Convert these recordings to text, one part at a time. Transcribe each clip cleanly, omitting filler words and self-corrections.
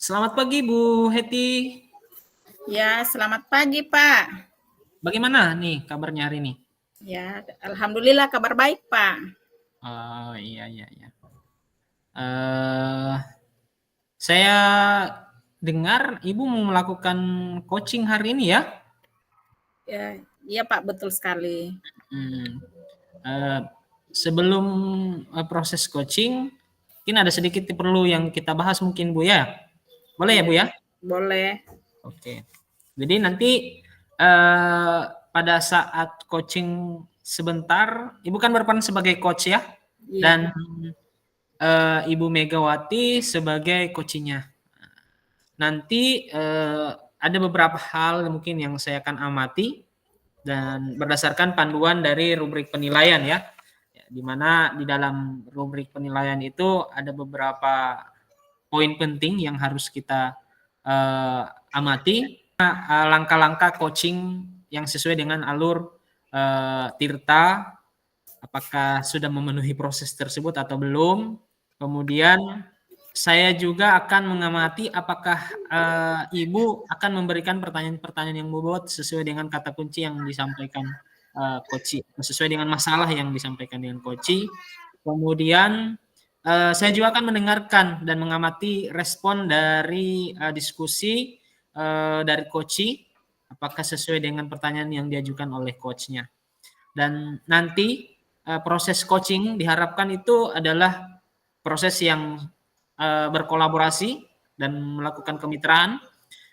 Selamat pagi Bu Heti. Ya, selamat pagi, Pak. Bagaimana nih kabarnya hari ini? Ya, alhamdulillah kabar baik, Pak. Oh iya iya iya. Eh saya dengar Ibu mau melakukan coaching hari ini ya? Ya, iya, Pak, betul sekali. Hmm. Eh, sebelum proses coaching, mungkin ada sedikit perlu yang kita bahas mungkin Bu ya. Boleh ya Ya, Bu ya? boleh. Oke. Jadi nanti pada saat coaching sebentar, Ibu kan berperan sebagai coach ya, Iya. dan Ibu Megawati sebagai coachingnya. Nanti ada beberapa hal mungkin yang saya akan amati dan berdasarkan panduan dari rubrik penilaian ya, di mana di dalam rubrik penilaian itu ada beberapa poin penting yang harus kita amati. Langkah-langkah coaching yang sesuai dengan alur Tirta, apakah sudah memenuhi proses tersebut atau belum. Kemudian saya juga akan mengamati apakah Ibu akan memberikan pertanyaan-pertanyaan yang bobot sesuai dengan kata kunci yang disampaikan coach, sesuai dengan masalah yang disampaikan dengan coach. Kemudian saya juga akan mendengarkan dan mengamati respon dari diskusi dari coach, apakah sesuai dengan pertanyaan yang diajukan oleh coachnya. Dan nanti proses coaching diharapkan itu adalah proses yang berkolaborasi dan melakukan kemitraan.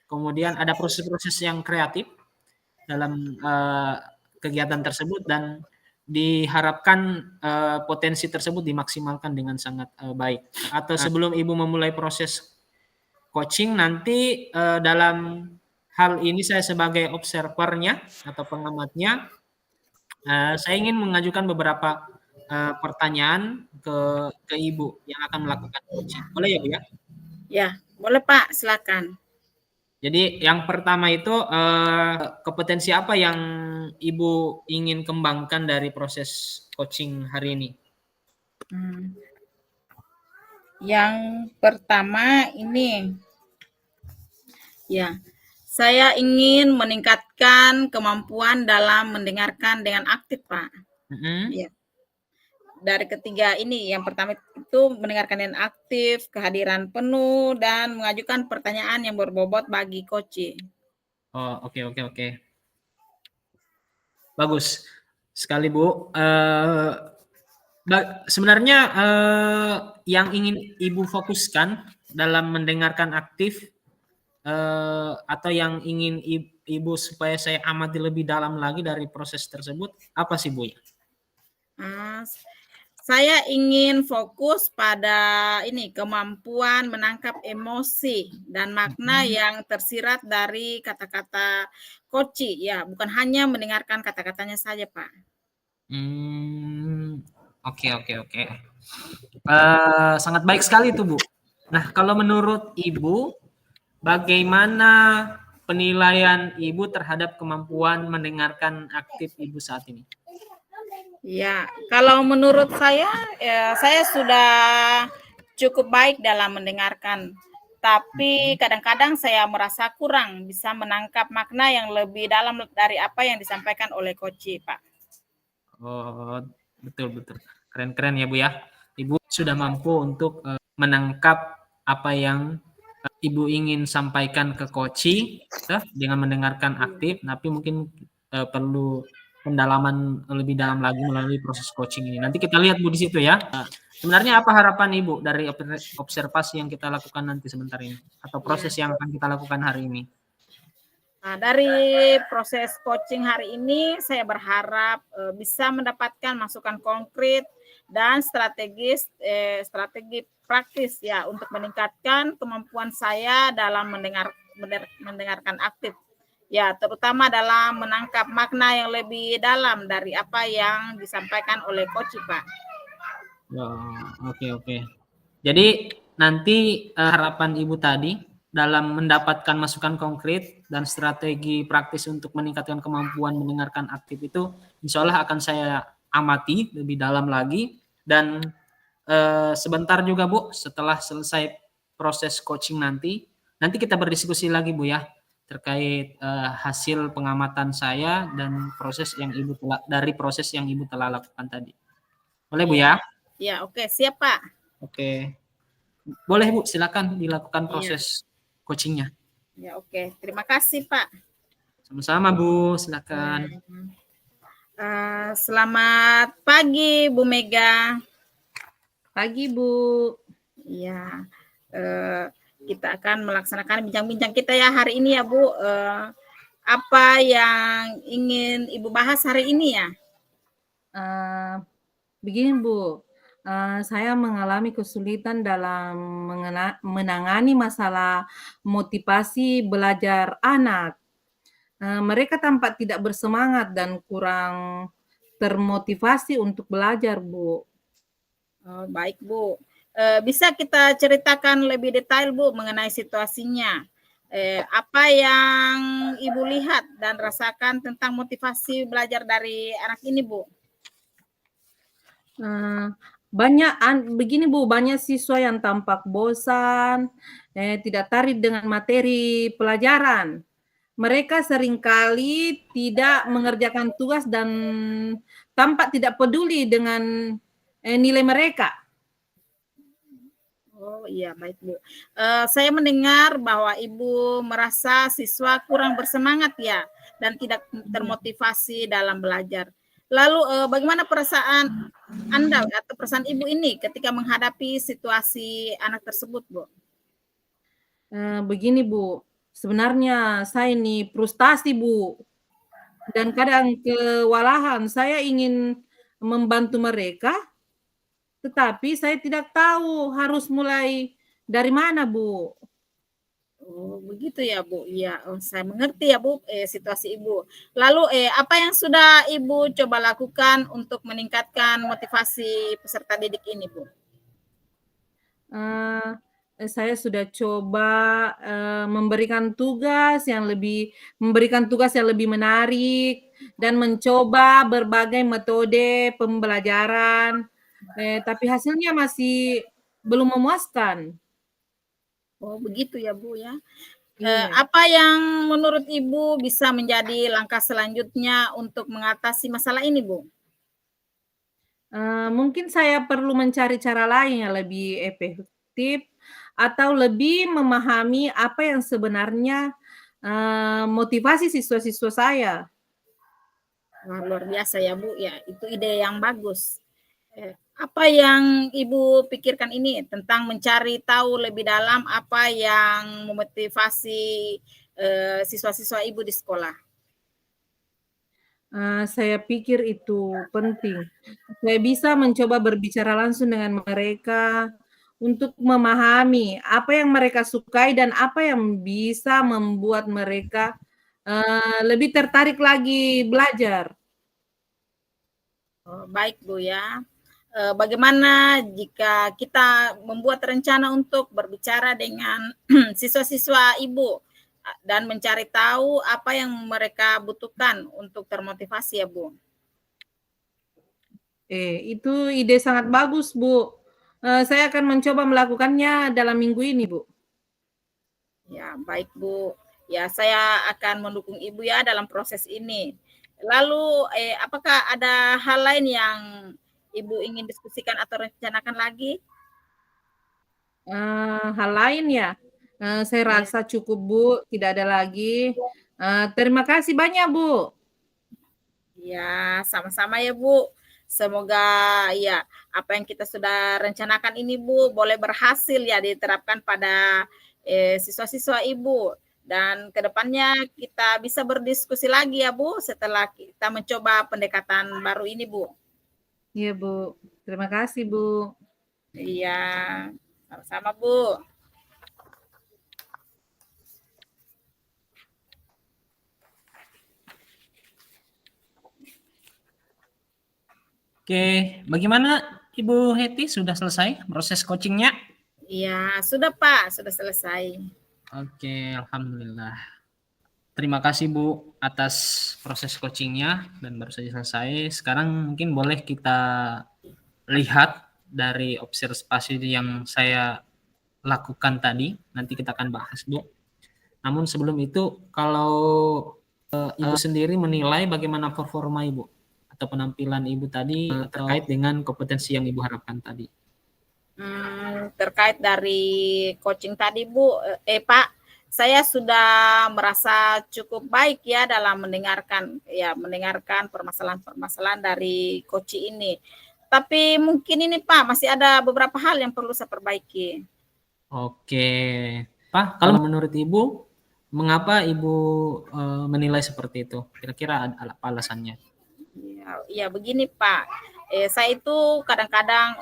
Kemudian ada proses-proses yang kreatif dalam kegiatan tersebut dan diharapkan potensi tersebut dimaksimalkan dengan sangat baik. Atau sebelum Ibu memulai proses coaching nanti dalam hal ini saya sebagai observernya atau pengamatnya, saya ingin mengajukan beberapa pertanyaan ke Ibu yang akan melakukan coaching. Boleh ya Bu ya? Ya, boleh, Pak, silakan. Jadi yang pertama itu kompetensi apa yang Ibu ingin kembangkan dari proses coaching hari ini? Hmm. Yang pertama ini, ya, saya ingin meningkatkan kemampuan dalam mendengarkan dengan aktif, Pak. Mm-hmm. Ya. Dari ketiga ini, yang pertama itu mendengarkan dengan aktif, kehadiran penuh, dan mengajukan pertanyaan yang berbobot bagi coach. Oh oke oke oke. Bagus sekali Bu. Sebenarnya yang ingin Ibu fokuskan dalam mendengarkan aktif atau yang ingin Ibu supaya saya amati lebih dalam lagi dari proses tersebut, apa sih Bu? Saya ingin fokus pada ini kemampuan menangkap emosi dan makna yang tersirat dari kata-kata koci, ya, bukan hanya mendengarkan kata-katanya saja, Pak. Oke oke oke. Sangat baik sekali itu Bu. Nah kalau menurut Ibu, bagaimana penilaian Ibu terhadap kemampuan mendengarkan aktif Ibu saat ini? Ya, kalau menurut saya, ya, saya sudah cukup baik dalam mendengarkan. Tapi kadang-kadang saya merasa kurang bisa menangkap makna yang lebih dalam dari apa yang disampaikan oleh coach, Pak. Oh, betul betul. Keren-keren ya Bu ya. Ibu sudah mampu untuk menangkap apa yang Ibu ingin sampaikan ke coach dengan mendengarkan aktif, tapi mungkin perlu pendalaman lebih dalam lagi melalui proses coaching ini. Nanti kita lihat Bu di situ ya. Sebenarnya apa harapan Ibu dari observasi yang kita lakukan nanti sebentar ini atau proses Ya. yang akan kita lakukan hari ini? Nah, dari proses coaching hari ini, saya berharap bisa mendapatkan masukan konkret dan strategi praktis ya untuk meningkatkan kemampuan saya dalam mendengarkan aktif. Ya, terutama dalam menangkap makna yang lebih dalam dari apa yang disampaikan oleh coach, Pak. Oh, oke oke. Jadi nanti harapan Ibu tadi dalam mendapatkan masukan konkret dan strategi praktis untuk meningkatkan kemampuan mendengarkan aktif itu, insya Allah akan saya amati lebih dalam lagi dan sebentar juga Bu, setelah selesai proses coaching nanti, nanti kita berdiskusi lagi Bu ya, terkait hasil pengamatan saya dan proses yang Ibu telah lakukan tadi. Boleh Bu ya? Ya, oke, siap Pak. Oke. Boleh Bu, silakan dilakukan Iya. proses coachingnya. Ya, oke. Terima kasih Pak. Sama-sama Bu, silakan. Selamat pagi Bu Mega. Pagi Bu. Iya, kita akan melaksanakan bincang-bincang kita ya hari ini ya Bu. Apa yang ingin Ibu bahas hari ini ya? Begini Bu, saya mengalami kesulitan dalam menangani masalah motivasi belajar anak. Mereka tampak tidak bersemangat dan kurang termotivasi untuk belajar Bu. Oh, baik Bu. Bisa kita ceritakan lebih detail Bu mengenai situasinya. Apa yang Ibu lihat dan rasakan tentang motivasi belajar dari anak ini Bu? Begini Bu, banyak siswa yang tampak bosan, tidak tertarik dengan materi pelajaran. Mereka seringkali tidak mengerjakan tugas dan tampak tidak peduli dengan nilai mereka. Oh iya, baik Bu. Saya mendengar bahwa Ibu merasa siswa kurang bersemangat ya dan tidak termotivasi dalam belajar. Lalu bagaimana perasaan Anda atau perasaan Ibu ini ketika menghadapi situasi anak tersebut, Bu? Begini Bu, sebenarnya saya ini frustasi Bu, dan kadang kewalahan. Saya ingin membantu mereka, tetapi saya tidak tahu harus mulai dari mana Bu. Oh, begitu ya Bu. Iya, saya mengerti ya Bu situasi Ibu. Lalu apa yang sudah Ibu coba lakukan untuk meningkatkan motivasi peserta didik ini Bu? Saya sudah coba memberikan tugas yang lebih menarik dan mencoba berbagai metode pembelajaran, tapi hasilnya masih belum memuaskan. Oh, begitu ya Bu ya. Iya. Apa yang menurut Ibu bisa menjadi langkah selanjutnya untuk mengatasi masalah ini Bu? Mungkin saya perlu mencari cara lain yang lebih efektif atau lebih memahami apa yang sebenarnya motivasi siswa-siswa saya. Wah, luar biasa ya Bu ya, itu ide yang bagus. Apa yang Ibu pikirkan ini tentang mencari tahu lebih dalam apa yang memotivasi siswa-siswa Ibu di sekolah? Saya pikir itu penting. Saya bisa mencoba berbicara langsung dengan mereka untuk memahami apa yang mereka sukai dan apa yang bisa membuat mereka lebih tertarik lagi belajar. Oh, baik Bu ya. Bagaimana jika kita membuat rencana untuk berbicara dengan siswa-siswa Ibu dan mencari tahu apa yang mereka butuhkan untuk termotivasi ya Bu? Itu ide sangat bagus, Bu. Saya akan mencoba melakukannya dalam minggu ini, Bu. Ya, baik Bu. Ya, saya akan mendukung Ibu ya dalam proses ini. Lalu, apakah ada hal lain yang Ibu ingin diskusikan atau rencanakan lagi? Hal lain ya, saya rasa cukup, Bu, tidak ada lagi. Terima kasih banyak, Bu. Ya, sama-sama ya Bu. Semoga ya apa yang kita sudah rencanakan ini Bu boleh berhasil ya diterapkan pada siswa-siswa Ibu. Dan kedepannya kita bisa berdiskusi lagi ya Bu setelah kita mencoba pendekatan baru ini Bu. Iya Bu, terima kasih Bu. Iya, sama-sama Bu. Oke, bagaimana Ibu Heti, sudah selesai proses coachingnya? Iya, sudah Pak, sudah selesai. Oke, alhamdulillah. Terima kasih Bu atas proses coachingnya dan baru saja selesai. Sekarang mungkin boleh kita lihat dari observasi yang saya lakukan tadi. Nanti kita akan bahas Bu. Namun sebelum itu, kalau Ibu sendiri menilai bagaimana performa Ibu atau penampilan Ibu tadi terkait dengan kompetensi yang Ibu harapkan tadi? Terkait dari coaching tadi Bu, Pak, saya sudah merasa cukup baik ya dalam mendengarkan permasalahan-permasalahan dari coach ini. Tapi mungkin ini Pak, masih ada beberapa hal yang perlu saya perbaiki. Oke, Pak, kalau menurut Ibu, mengapa Ibu menilai seperti itu? Kira-kira apa alasannya? Ya begini Pak, saya itu kadang-kadang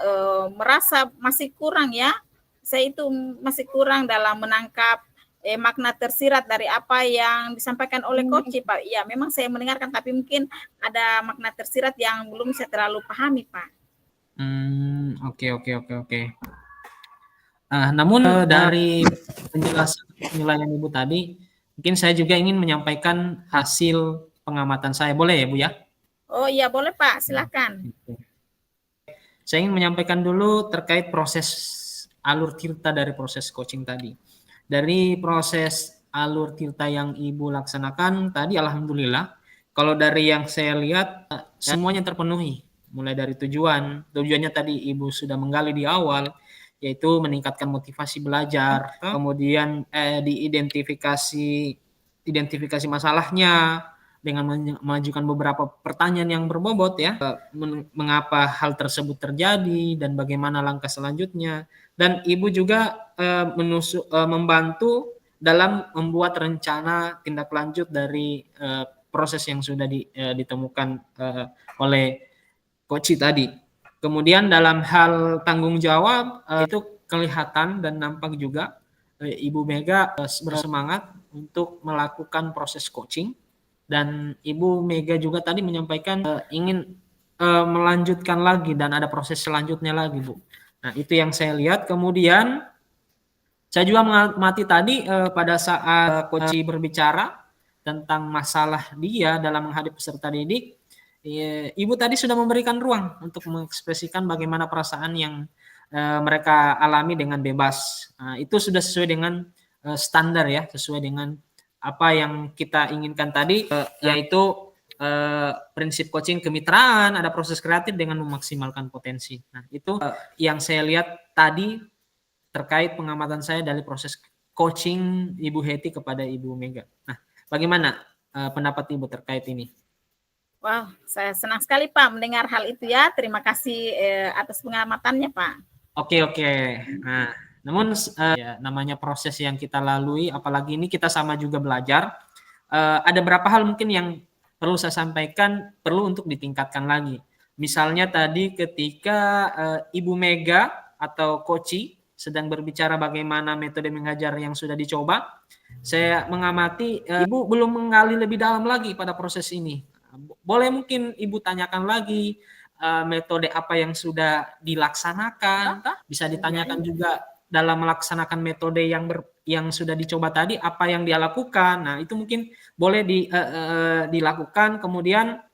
merasa masih kurang ya. Saya itu masih kurang dalam menangkap makna tersirat dari apa yang disampaikan oleh coach Pak. Ya memang saya mendengarkan, tapi mungkin ada makna tersirat yang belum saya terlalu pahami Pak. Oke. Namun dari penjelasan Ibu tadi, mungkin saya juga ingin menyampaikan hasil pengamatan saya. Boleh ya Bu ya? Oh iya boleh Pak, silakan. Saya ingin menyampaikan dulu terkait proses alur tirta dari proses coaching tadi. Dari proses alur tirta yang Ibu laksanakan tadi, alhamdulillah, kalau dari yang saya lihat semuanya terpenuhi. Mulai dari tujuannya tadi Ibu sudah menggali di awal, yaitu meningkatkan motivasi belajar, kemudian identifikasi masalahnya dengan mengajukan beberapa pertanyaan yang berbobot ya, mengapa hal tersebut terjadi dan bagaimana langkah selanjutnya, dan Ibu juga membantu dalam membuat rencana tindak lanjut dari proses yang sudah ditemukan oleh coach tadi. Kemudian dalam hal tanggung jawab itu kelihatan dan nampak juga Ibu Mega bersemangat untuk melakukan proses coaching, dan Ibu Mega juga tadi menyampaikan ingin melanjutkan lagi dan ada proses selanjutnya lagi Bu. Nah itu yang saya lihat. Kemudian saya juga mengamati tadi pada saat coach berbicara tentang masalah dia dalam menghadapi peserta didik, Ibu tadi sudah memberikan ruang untuk mengekspresikan bagaimana perasaan yang mereka alami dengan bebas. Nah, itu sudah sesuai dengan standar ya, sesuai dengan apa yang kita inginkan tadi, yaitu prinsip coaching kemitraan, ada proses kreatif dengan memaksimalkan potensi. Nah, itu yang saya lihat tadi terkait pengamatan saya dari proses coaching Ibu Heti kepada Ibu Mega. Nah, bagaimana pendapat Ibu terkait ini? Wah, saya senang sekali Pak mendengar hal itu ya. Terima kasih atas pengamatannya Pak. Oke. Nah, namun ya, namanya proses yang kita lalui, apalagi ini kita sama juga belajar. Ada beberapa hal mungkin yang perlu saya sampaikan, perlu untuk ditingkatkan lagi. Misalnya tadi ketika Ibu Mega atau Koci sedang berbicara bagaimana metode mengajar yang sudah dicoba, saya mengamati Ibu belum menggali lebih dalam lagi pada proses ini. Boleh mungkin Ibu tanyakan lagi metode apa yang sudah dilaksanakan, bisa ditanyakan juga dalam melaksanakan metode yang sudah dicoba tadi apa yang dia lakukan. Nah itu mungkin boleh dilakukan. Kemudian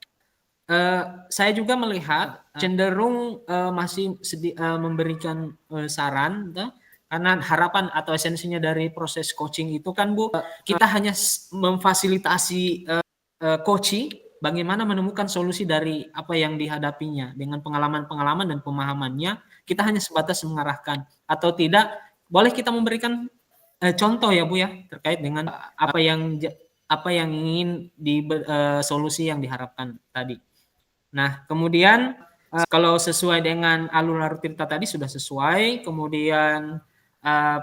saya juga melihat cenderung masih memberikan saran, karena harapan atau esensinya dari proses coaching itu kan Bu, kita hanya memfasilitasi coaching bagaimana menemukan solusi dari apa yang dihadapinya dengan pengalaman-pengalaman dan pemahamannya. Kita hanya sebatas mengarahkan, atau tidak boleh kita memberikan contoh ya Bu ya terkait dengan apa yang ingin solusi yang diharapkan tadi. Nah kemudian kalau sesuai dengan alur tirta tadi sudah sesuai, kemudian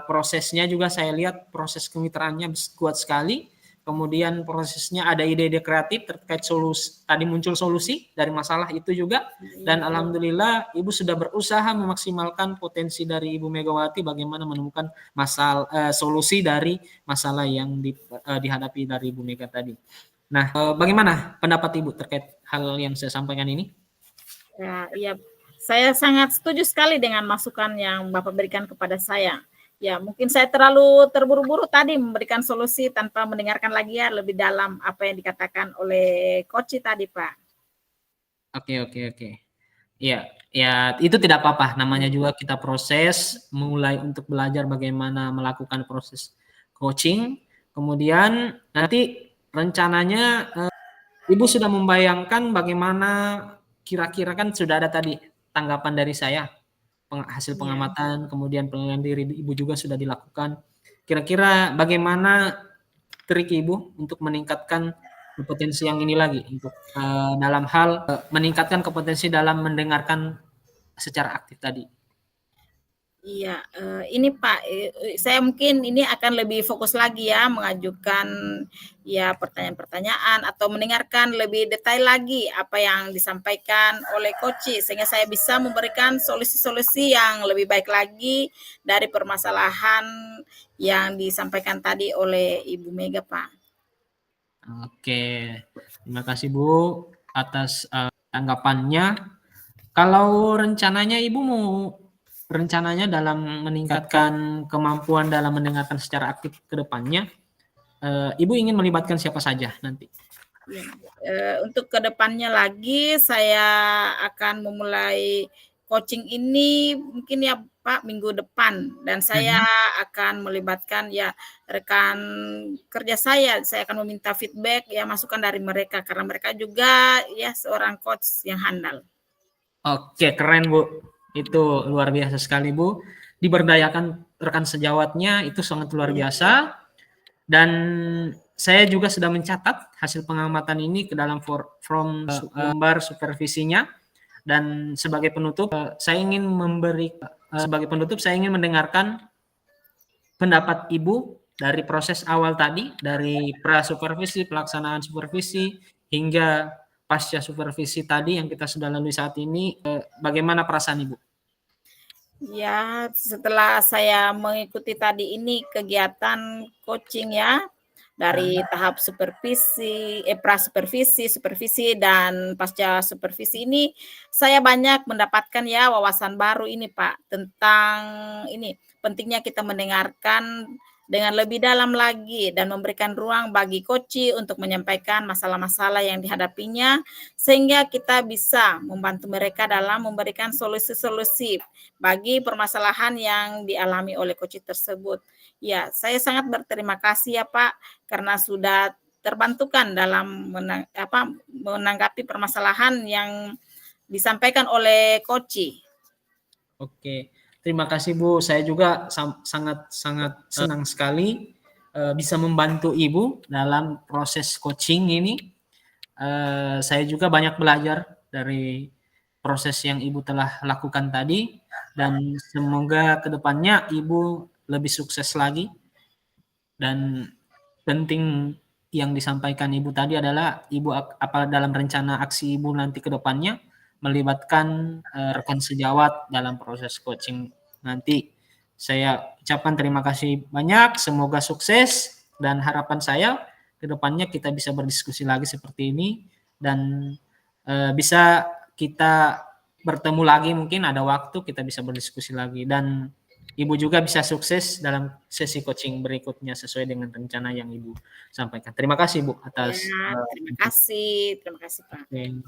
prosesnya juga saya lihat proses kemitraannya kuat sekali. Kemudian prosesnya ada ide-ide kreatif terkait solusi, tadi muncul solusi dari masalah itu juga, dan alhamdulillah Ibu sudah berusaha memaksimalkan potensi dari Ibu Megawati bagaimana menemukan solusi dari masalah yang dihadapi dari Ibu Mega tadi. Nah, bagaimana pendapat Ibu terkait hal yang saya sampaikan ini? Ya, saya sangat setuju sekali dengan masukan yang Bapak berikan kepada saya. Ya, mungkin saya terlalu terburu-buru tadi memberikan solusi tanpa mendengarkan lagi ya lebih dalam apa yang dikatakan oleh Coach tadi, Pak. Oke. Ya, itu tidak apa-apa. Namanya juga kita proses, mulai untuk belajar bagaimana melakukan proses coaching. Kemudian nanti rencananya Ibu sudah membayangkan bagaimana kira-kira, kan sudah ada tadi tanggapan dari saya, hasil Iya. pengamatan, kemudian penilaian diri Ibu juga sudah dilakukan. Kira-kira bagaimana trik Ibu untuk meningkatkan kompetensi yang ini lagi, untuk dalam hal meningkatkan kompetensi dalam mendengarkan secara aktif tadi? Iya, ini Pak, saya mungkin ini akan lebih fokus lagi ya mengajukan ya pertanyaan-pertanyaan atau mendengarkan lebih detail lagi apa yang disampaikan oleh Koci, sehingga saya bisa memberikan solusi-solusi yang lebih baik lagi dari permasalahan yang disampaikan tadi oleh Ibu Mega, Pak. Oke, terima kasih Bu atas tanggapannya. Kalau rencananya Ibu mau rencananya dalam meningkatkan kemampuan dalam mendengarkan secara aktif ke depannya, Ibu ingin melibatkan siapa saja nanti? Untuk kedepannya lagi saya akan memulai coaching ini mungkin ya Pak minggu depan, dan saya akan melibatkan ya rekan kerja saya akan meminta feedback ya masukan dari mereka karena mereka juga ya seorang coach yang handal. Oke, keren Bu. Itu luar biasa sekali Bu. Diberdayakan rekan sejawatnya itu sangat luar biasa. Dan saya juga sudah mencatat hasil pengamatan ini ke dalam from lembar supervisinya. Dan sebagai penutup, saya ingin mendengarkan pendapat Ibu dari proses awal tadi, dari pra-supervisi, pelaksanaan supervisi, hingga pasca supervisi tadi yang kita sudah lalui saat ini. Bagaimana perasaan Ibu? Ya, setelah saya mengikuti tadi ini kegiatan coaching ya, dari tahap supervisi, pra-supervisi, supervisi, dan pasca supervisi ini, saya banyak mendapatkan ya wawasan baru ini Pak, tentang ini, pentingnya kita mendengarkan dengan lebih dalam lagi dan memberikan ruang bagi coach untuk menyampaikan masalah-masalah yang dihadapinya, sehingga kita bisa membantu mereka dalam memberikan solusi-solusi bagi permasalahan yang dialami oleh coach tersebut. Ya, saya sangat berterima kasih ya Pak, karena sudah terbantukan dalam menanggapi permasalahan yang disampaikan oleh coach. Oke, terima kasih Bu. Saya juga sangat senang sekali bisa membantu Ibu dalam proses coaching ini. Saya juga banyak belajar dari proses yang Ibu telah lakukan tadi, dan semoga kedepannya Ibu lebih sukses lagi. Dan penting yang disampaikan Ibu tadi adalah Ibu dalam rencana aksi Ibu nanti ke depannya melibatkan rekan sejawat dalam proses coaching nanti. Saya ucapkan terima kasih banyak, semoga sukses, dan harapan saya ke depannya kita bisa berdiskusi lagi seperti ini, dan bisa kita bertemu lagi, mungkin ada waktu kita bisa berdiskusi lagi, dan Ibu juga bisa sukses dalam sesi coaching berikutnya sesuai dengan rencana yang Ibu sampaikan. Terima kasih Bu atas Ya, terima kasih Pak. Oke.